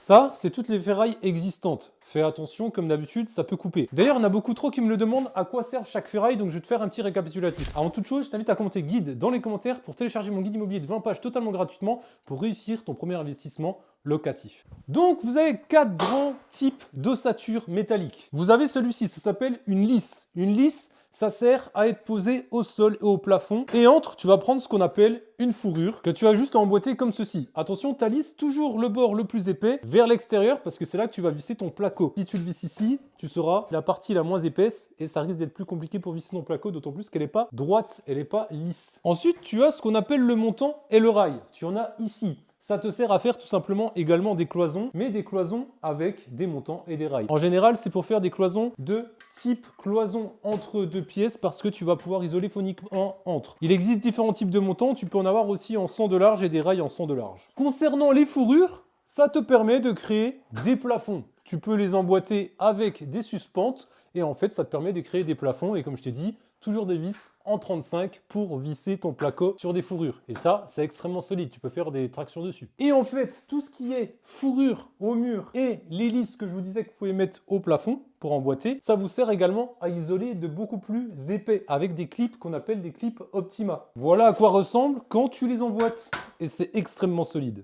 Ça, c'est toutes les ferrailles existantes. Fais attention, comme d'habitude, ça peut couper. D'ailleurs, il y en a beaucoup trop qui me le demandent à quoi sert chaque ferraille, donc je vais te faire un petit récapitulatif. Avant toute chose, je t'invite à commenter guide dans les commentaires pour télécharger mon guide immobilier de 20 pages totalement gratuitement pour réussir ton premier investissement locatif. Donc, vous avez 4 grands types d'ossature métallique. Vous avez celui-ci, ça s'appelle une lisse. Une lisse, ça sert à être posé au sol et au plafond. Et entre, tu vas prendre ce qu'on appelle une fourrure que tu as juste à emboîter comme ceci. Attention, ta lisse toujours le bord le plus épais vers l'extérieur parce que c'est là que tu vas visser ton placo. Si tu le visses ici, tu seras la partie la moins épaisse et ça risque d'être plus compliqué pour visser ton placo, d'autant plus qu'elle n'est pas droite, elle n'est pas lisse. Ensuite, tu as ce qu'on appelle le montant et le rail. Tu en as ici. Ça te sert à faire tout simplement également des cloisons, mais des cloisons avec des montants et des rails. En général, c'est pour faire des cloisons de type cloison entre deux pièces parce que tu vas pouvoir isoler phoniquement entre. Il existe différents types de montants, tu peux en avoir aussi en 100 de large et des rails en 100 de large. Concernant les fourrures, ça te permet de créer des plafonds. Tu peux les emboîter avec des suspentes et en fait, ça te permet de créer des plafonds et comme je t'ai dit, toujours des vis en 35 pour visser ton placo sur des fourrures. Et ça, c'est extrêmement solide. Tu peux faire des tractions dessus. Et en fait, tout ce qui est fourrure au mur et l'hélice que je vous disais que vous pouvez mettre au plafond pour emboîter, ça vous sert également à isoler de beaucoup plus épais avec des clips qu'on appelle des clips Optima. Voilà à quoi ressemble quand tu les emboîtes. Et c'est extrêmement solide.